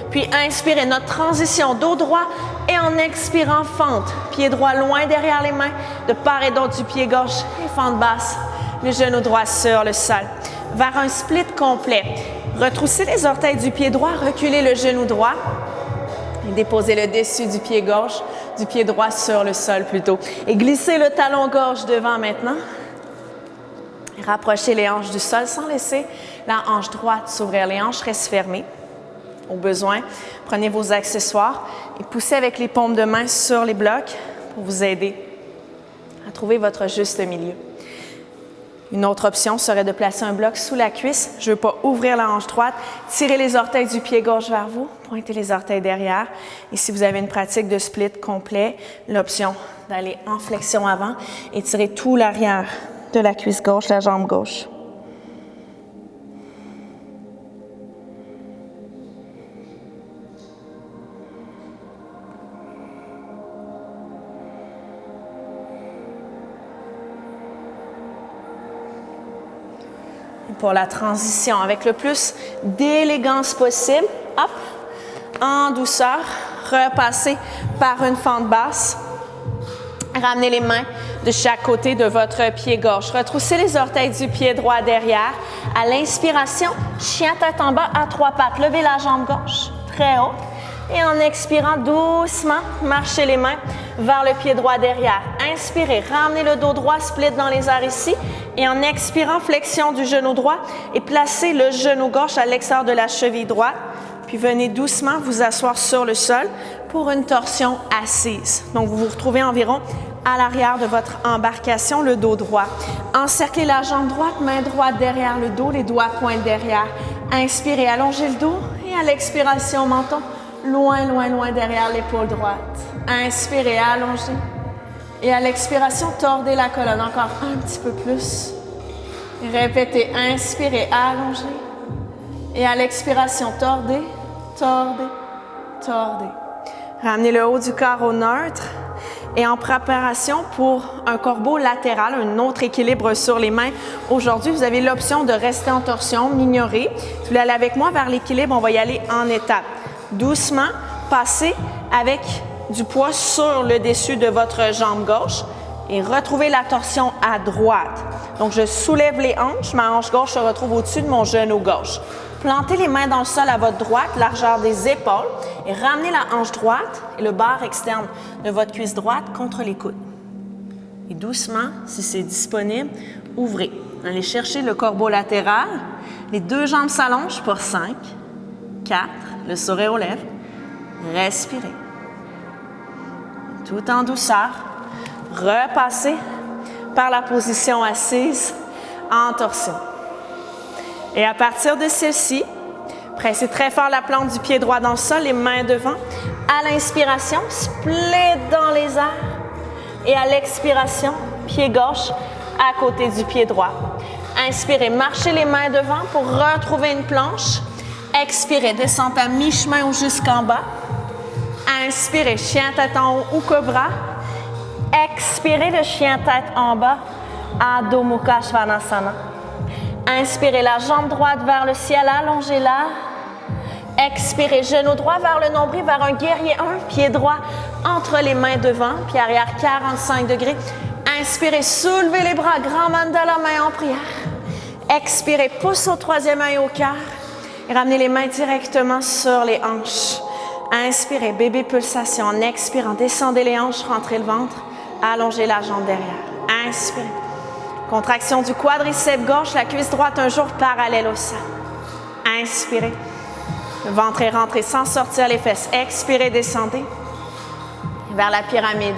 Puis inspirez, notre transition, dos droit et en expirant, fente. Pied droit loin derrière les mains, de part et d'autre du pied gauche et fente basse. Le genou droit sur le sol. Vers un split complet. Retroussez les orteils du pied droit, reculez le genou droit et déposez le dessus du pied gauche, du pied droit sur le sol plutôt. Et glissez le talon gauche devant maintenant. Rapprochez les hanches du sol sans laisser la hanche droite s'ouvrir. Les hanches restent fermées. Au besoin, prenez vos accessoires et poussez avec les paumes de main sur les blocs pour vous aider à trouver votre juste milieu. Une autre option serait de placer un bloc sous la cuisse. Je ne veux pas ouvrir la hanche droite. Tirez les orteils du pied gauche vers vous. Pointez les orteils derrière. Et si vous avez une pratique de split complet, l'option d'aller en flexion avant et tirer tout l'arrière de la cuisse gauche, la jambe gauche. Pour la transition, avec le plus d'élégance possible, hop, en douceur, repassez par une fente basse. Ramenez les mains de chaque côté de votre pied gauche. Retroussez les orteils du pied droit derrière. À l'inspiration, chien tête en bas à 3 pattes. Levez la jambe gauche très haut. Et en expirant doucement, marchez les mains vers le pied droit derrière. Inspirez, ramenez le dos droit, split dans les airs ici. Et en expirant, flexion du genou droit et placez le genou gauche à l'extérieur de la cheville droite. Puis venez doucement vous asseoir sur le sol pour une torsion assise. Donc, vous vous retrouvez environ à l'arrière de votre embarcation, le dos droit. Encerclez la jambe droite, main droite derrière le dos, les doigts pointent derrière. Inspirez, allongez le dos et à l'expiration, menton loin, loin, loin derrière l'épaule droite. Inspirez, allongez. Et à l'expiration, tordez la colonne encore un petit peu plus. Répétez, inspirez, allongez. Et à l'expiration, tordez, tordez, tordez. Ramenez le haut du corps au neutre. Et en préparation pour un corbeau latéral, un autre équilibre sur les mains, aujourd'hui, vous avez l'option de rester en torsion, m'ignorer. Si vous voulez aller avec moi vers l'équilibre, on va y aller en étapes. Doucement, passez avec du poids sur le dessus de votre jambe gauche et retrouvez la torsion à droite. Donc, je soulève les hanches, ma hanche gauche se retrouve au-dessus de mon genou gauche. Plantez les mains dans le sol à votre droite, largeur des épaules, et ramenez la hanche droite et le barre externe de votre cuisse droite contre les coudes. Et doucement, si c'est disponible, ouvrez. Allez chercher le corbeau latéral. Les deux jambes s'allongent pour 5, 4, le sourire aux lèvres. Respirez. Tout en douceur, repassez par la position assise en torsion. Et à partir de celle-ci, pressez très fort la plante du pied droit dans le sol, les mains devant. À l'inspiration, split dans les airs. Et à l'expiration, pied gauche à côté du pied droit. Inspirez, marchez les mains devant pour retrouver une planche. Expirez, descendez à mi-chemin ou jusqu'en bas. Inspirez, chien tête en haut ou cobra. Expirez, le chien tête en bas, Adho Mukha Svanasana. Inspirez la jambe droite vers le ciel, allongez-la. Expirez, genou droit vers le nombril, vers un guerrier 1, pied droit entre les mains devant, pied arrière 45 degrés. Inspirez, soulevez les bras, grand mandala, main en prière. Expirez, pouce au troisième œil au cœur et ramenez les mains directement sur les hanches. Inspirez, bébé pulsation. En expirant, descendez les hanches, rentrez le ventre, allongez la jambe derrière. Inspirez. Contraction du quadriceps gauche, la cuisse droite un jour parallèle au sol. Inspirez. Le ventre est rentré sans sortir les fesses. Expirez, descendez vers la pyramide.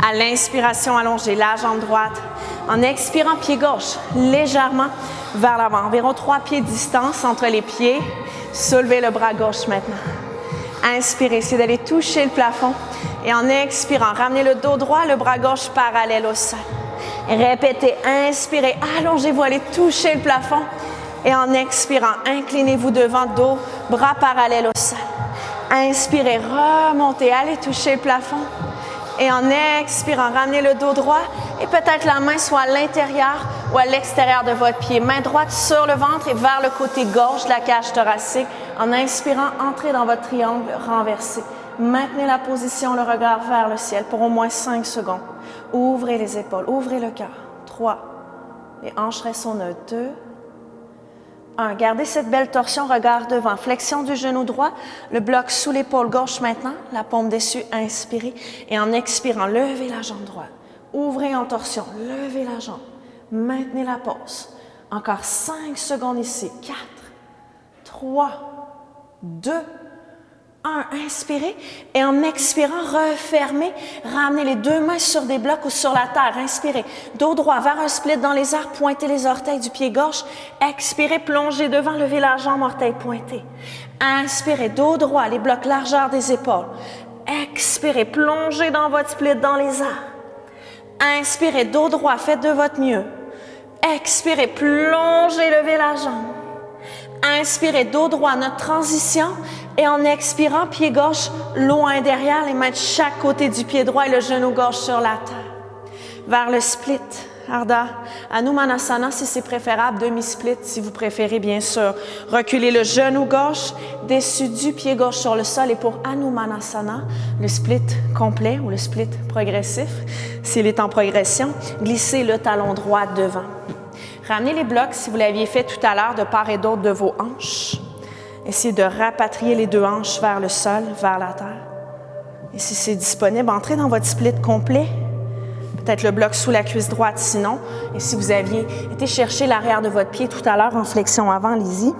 À l'inspiration, allongez la jambe droite. En expirant, pied gauche légèrement vers l'avant. Environ 3 pieds de distance entre les pieds. Soulevez le bras gauche maintenant. Inspirez, essayez d'aller toucher le plafond. Et en expirant, ramenez le dos droit, le bras gauche parallèle au sol. Répétez, inspirez, allongez-vous, allez toucher le plafond. Et en expirant, inclinez-vous devant, dos, bras parallèles au sol. Inspirez, remontez, allez toucher le plafond. Et en expirant, ramenez le dos droit et peut-être la main soit à l'intérieur ou à l'extérieur de votre pied. Main droite sur le ventre et vers le côté gauche de la cage thoracique. En inspirant, entrez dans votre triangle renversé. Maintenez la position, le regard vers le ciel pour au moins 5 secondes. Ouvrez les épaules, ouvrez le cœur. 3. Les hanches restent au neutre. 2. 1. Gardez cette belle torsion, regard devant. Flexion du genou droit, le bloc sous l'épaule gauche maintenant, la paume dessus, inspirez. Et en expirant, levez la jambe droite. Ouvrez en torsion, levez la jambe. Maintenez la pause. Encore 5 secondes ici. 4, 3, 2, 1. Inspirez. Et en expirant, refermez. Ramenez les deux mains sur des blocs ou sur la terre. Inspirez. Dos droit vers un split dans les airs. Pointez les orteils du pied gauche. Expirez. Plongez devant. Levez la jambe, orteil pointé. Inspirez. Dos droit. Les blocs largeur des épaules. Expirez. Plongez dans votre split dans les airs. Inspirez. Dos droit. Faites de votre mieux. Expirez. Plongez. Levez la jambe. Inspirez, dos droit, notre transition. Et en expirant, pied gauche loin derrière, les mains de chaque côté du pied droit et le genou gauche sur la terre. Vers le split, Ardha Hanumanasana si c'est préférable, demi-split si vous préférez bien sûr. Reculez le genou gauche, dessus du pied gauche sur le sol. Et pour Hanumanasana, le split complet ou le split progressif, s'il est en progression, glissez le talon droit devant. Ramenez les blocs, si vous l'aviez fait tout à l'heure, de part et d'autre de vos hanches. Essayez de rapatrier les deux hanches vers le sol, vers la terre. Et si c'est disponible, entrez dans votre split complet. Peut-être le bloc sous la cuisse droite sinon. Et si vous aviez été chercher l'arrière de votre pied tout à l'heure en flexion avant, allez-y.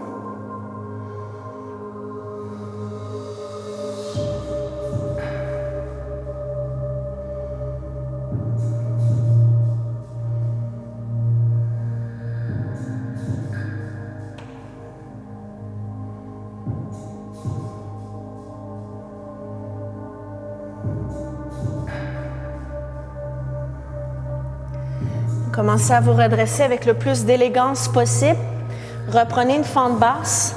Commencez à vous redresser avec le plus d'élégance possible. Reprenez une fente basse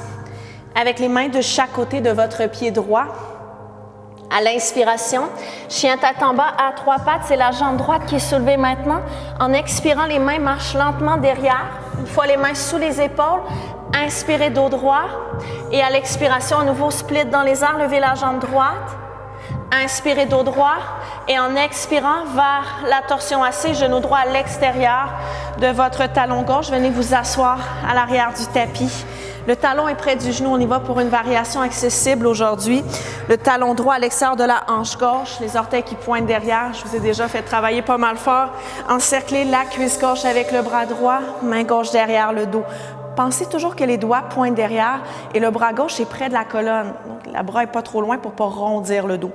avec les mains de chaque côté de votre pied droit. À l'inspiration, chien tête en bas à 3 pattes, c'est la jambe droite qui est soulevée maintenant. En expirant, les mains marchent lentement derrière. Une fois les mains sous les épaules, inspirez dos droit. Et à l'expiration, à nouveau split dans les airs, levez la jambe droite. Inspirez dos droit. Et en expirant vers la torsion assise, genou droit à l'extérieur de votre talon gauche. Venez vous asseoir à l'arrière du tapis. Le talon est près du genou. On y va pour une variation accessible aujourd'hui. Le talon droit à l'extérieur de la hanche gauche, les orteils qui pointent derrière. Je vous ai déjà fait travailler pas mal fort. Encerclez la cuisse gauche avec le bras droit, main gauche derrière le dos. Pensez toujours que les doigts pointent derrière et le bras gauche est près de la colonne. Donc, le bras n'est pas trop loin pour ne pas rondir le dos.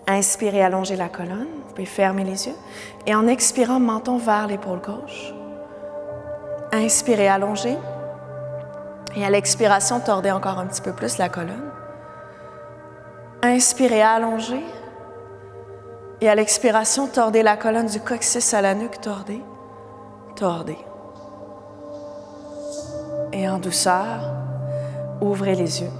Inspirez, allongez la colonne. Vous pouvez fermer les yeux. Et en expirant, menton vers l'épaule gauche. Inspirez, allongez. Et à l'expiration, tordez encore un petit peu plus la colonne. Inspirez, allongez. Et à l'expiration, tordez la colonne du coccyx à la nuque, tordez, tordez. Et en douceur, ouvrez les yeux.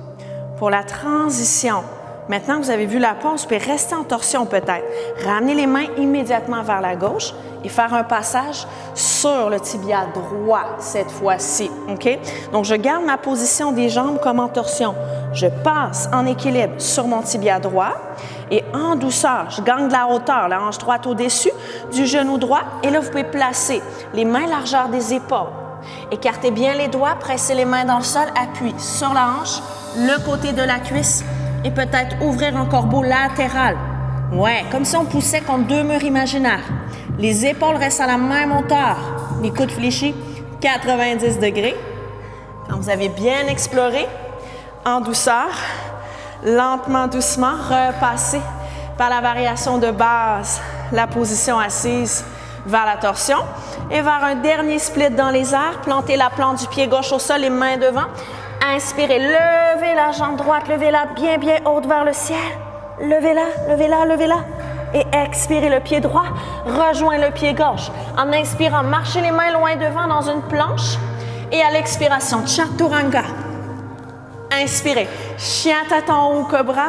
Pour la transition, maintenant que vous avez vu la pause, vous pouvez rester en torsion peut-être. Ramener les mains immédiatement vers la gauche et faire un passage sur le tibia droit cette fois-ci. OK? Donc, je garde ma position des jambes comme en torsion. Je passe en équilibre sur mon tibia droit et en douceur, je gagne de la hauteur, la hanche droite au-dessus du genou droit. Et là, vous pouvez placer les mains largeur des épaules. Écartez bien les doigts, pressez les mains dans le sol, appui sur la hanche, le côté de la cuisse et peut-être ouvrir en corbeau latéral. Ouais, comme si on poussait contre 2 murs imaginaires. Les épaules restent à la même hauteur. Les coudes fléchis, 90 degrés. Quand vous avez bien exploré, en douceur, lentement, doucement, repassez par la variation de base, la position assise vers la torsion et vers un dernier split dans les airs. Plantez la plante du pied gauche au sol, les mains devant. Inspirez, levez la jambe droite, levez-la bien, bien haute vers le ciel. Levez-la, levez-la, levez-la. Et expirez, le pied droit rejoint le pied gauche. En inspirant, marchez les mains loin devant dans une planche. Et à l'expiration, Chaturanga. Inspirez, chien tête en haut, cobra.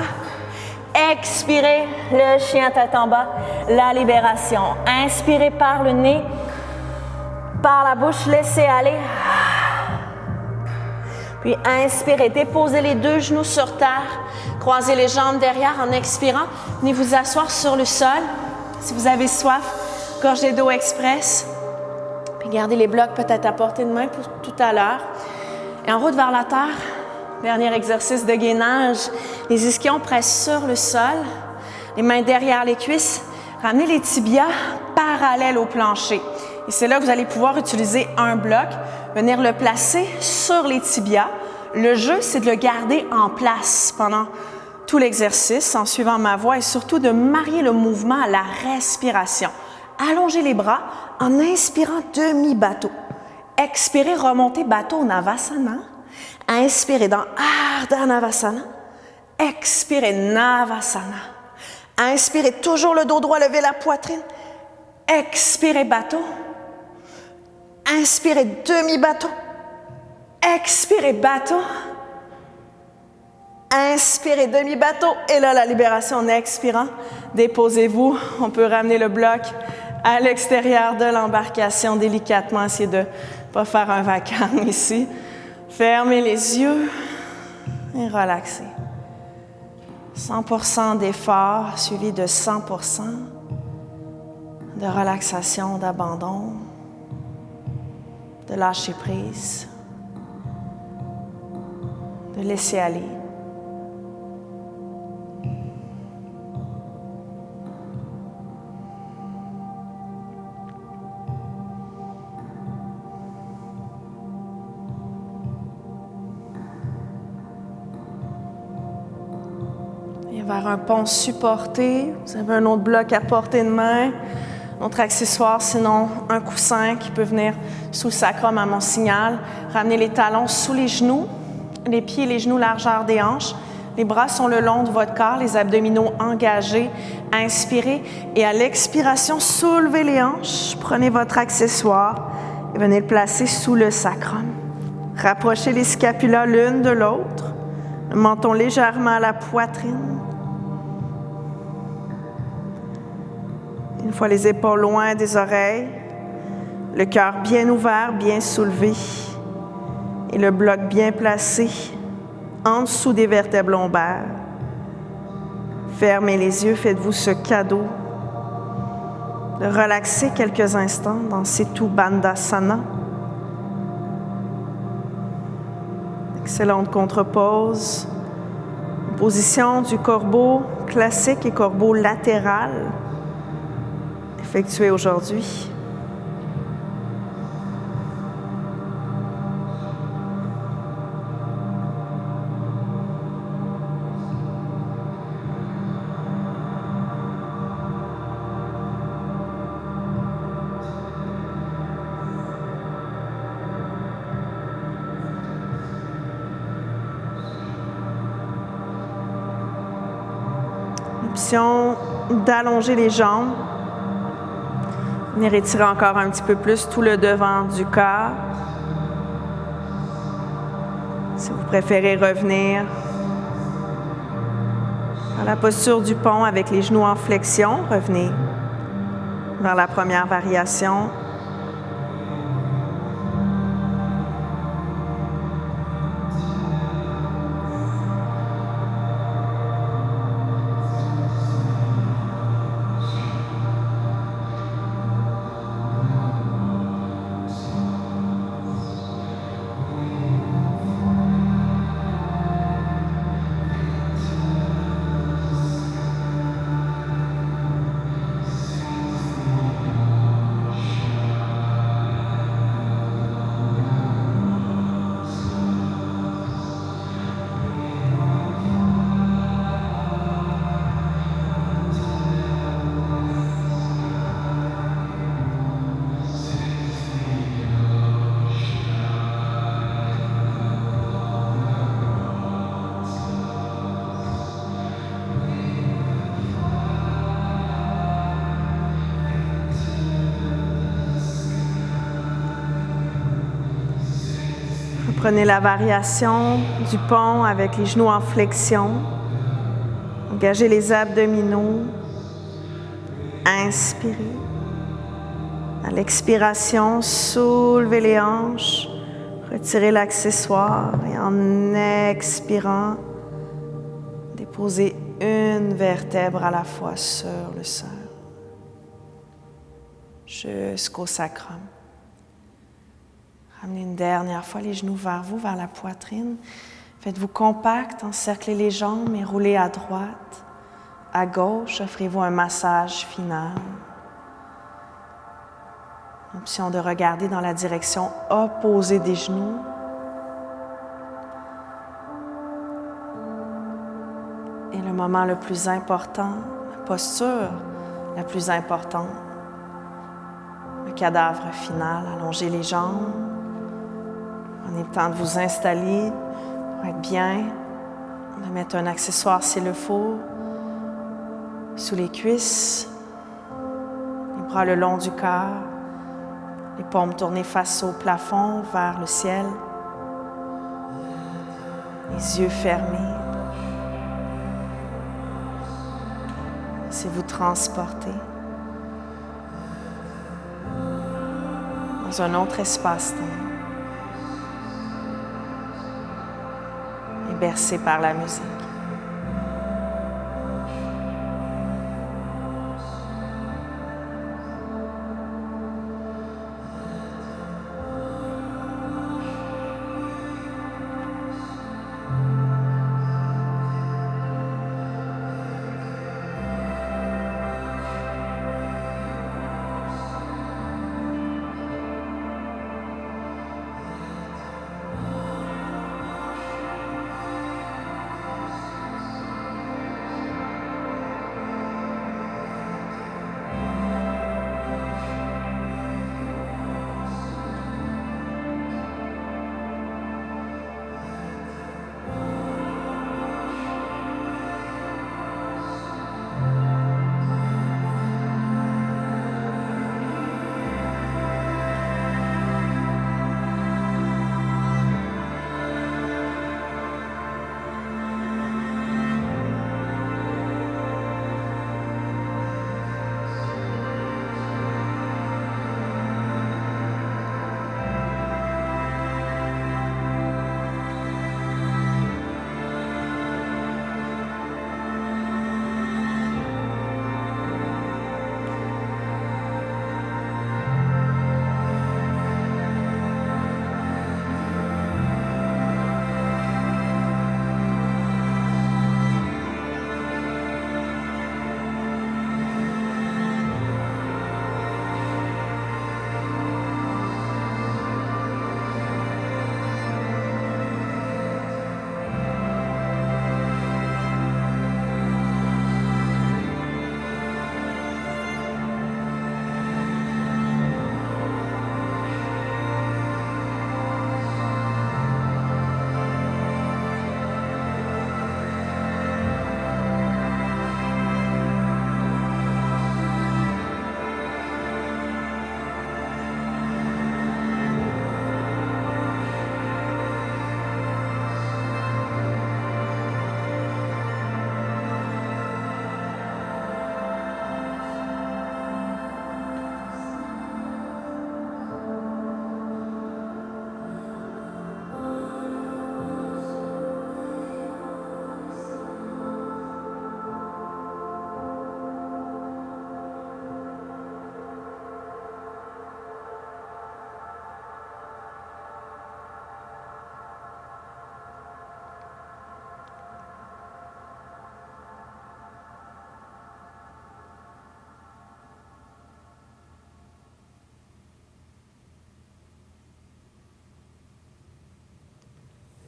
Expirez, le chien tête en bas, la libération. Inspirez par le nez, par la bouche, laissez aller. Puis inspirez, déposez les 2 genoux sur terre, croisez les jambes derrière en expirant. Venez vous asseoir sur le sol. Si vous avez soif, gorgée d'eau express. Puis gardez les blocs peut-être à portée de main pour tout à l'heure. Et en route vers la terre, dernier exercice de gainage. Les ischions pressent sur le sol, les mains derrière les cuisses. Ramenez les tibias parallèles au plancher. Et c'est là que vous allez pouvoir utiliser un bloc, venir le placer sur les tibias. Le jeu, c'est de le garder en place pendant tout l'exercice en suivant ma voix et surtout de marier le mouvement à la respiration. Allongez les bras en inspirant demi-bateau. Expirez, remontez bateau Navasana. Inspirez dans Ardha Navasana. Expirez Navasana. Inspirez toujours le dos droit, levez la poitrine. Expirez bateau. Inspirez demi-bateau. Expirez bateau. Inspirez demi-bateau. Et là, la libération en expirant. Déposez-vous. On peut ramener le bloc à l'extérieur de l'embarcation délicatement. Essayez de ne pas faire un vacarme ici. Fermez les yeux et relaxez. 100% d'effort suivi de 100% de relaxation, d'abandon, de lâcher prise, de laisser aller. Vers un pont supporté. Vous avez un autre bloc à portée de main. Autre accessoire, sinon un coussin qui peut venir sous le sacrum à mon signal. Ramenez les talons sous les genoux, les pieds et les genoux largeur des hanches. Les bras sont le long de votre corps, les abdominaux engagés. Inspirez et à l'expiration, soulevez les hanches. Prenez votre accessoire et venez le placer sous le sacrum. Rapprochez les scapulas l'une de l'autre. Le menton légèrement à la poitrine. Une fois les épaules loin des oreilles, le cœur bien ouvert, bien soulevé et le bloc bien placé en dessous des vertèbres lombaires. Fermez les yeux, faites-vous ce cadeau de relaxer quelques instants dans Setu Bandhasana. Excellente contrepose. Position du corbeau classique et corbeau latéral effectué aujourd'hui. Option d'allonger les jambes. Venez retirer encore un petit peu plus tout le devant du corps. Si vous préférez revenir à la posture du pont avec les genoux en flexion, revenez vers la première variation. Prenez la variation du pont avec les genoux en flexion. Engagez les abdominaux. Inspirez. À l'expiration, soulevez les hanches. Retirez l'accessoire et en expirant, déposez une vertèbre à la fois sur le sol jusqu'au sacrum. Ramenez une dernière fois les genoux vers vous, vers la poitrine. Faites-vous compact, encerclez les jambes et roulez à droite. À gauche, offrez-vous un massage final. Option de regarder dans la direction opposée des genoux. Et le moment le plus important, la posture la plus importante, le cadavre final. Allongez les jambes. Prenez le temps de vous installer pour être bien, de mettre un accessoire s'il le faut, sous les cuisses, les bras le long du corps, les paumes tournées face au plafond, vers le ciel, les yeux fermés. Laissez-vous transporter dans un autre espace-temps. Bercé par la musique.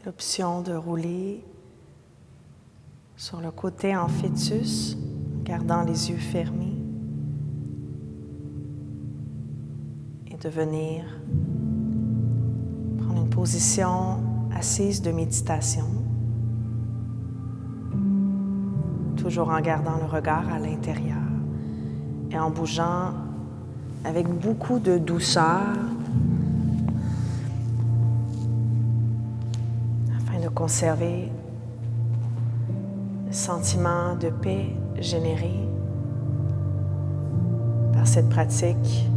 l'option de rouler sur le côté en fœtus, gardant les yeux fermés, et de venir prendre une position assise de méditation, toujours en gardant le regard à l'intérieur et en bougeant avec beaucoup de douceur afin de conserver le sentiment de paix généré par cette pratique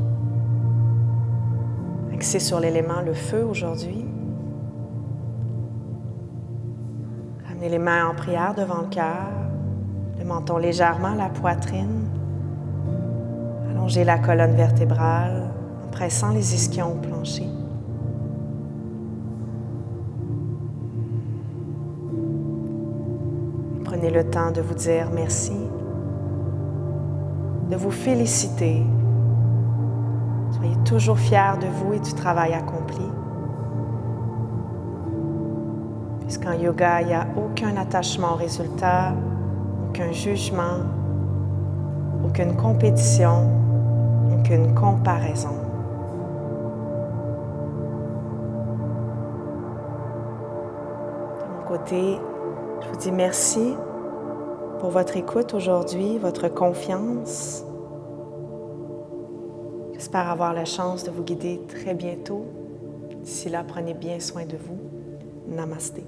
axée sur l'élément le feu aujourd'hui. Ramenez les mains en prière devant le cœur, le menton légèrement à la poitrine. Allongez la colonne vertébrale en pressant les ischions au plancher. Prenez le temps de vous dire merci, de vous féliciter. Soyez toujours fiers de vous et du travail accompli. Puisqu'en yoga, il n'y a aucun attachement au résultat, aucun jugement, aucune compétition, aucune comparaison. De mon côté, je vous dis merci pour votre écoute aujourd'hui, votre confiance. J'espère avoir la chance de vous guider très bientôt. D'ici là, prenez bien soin de vous. Namasté.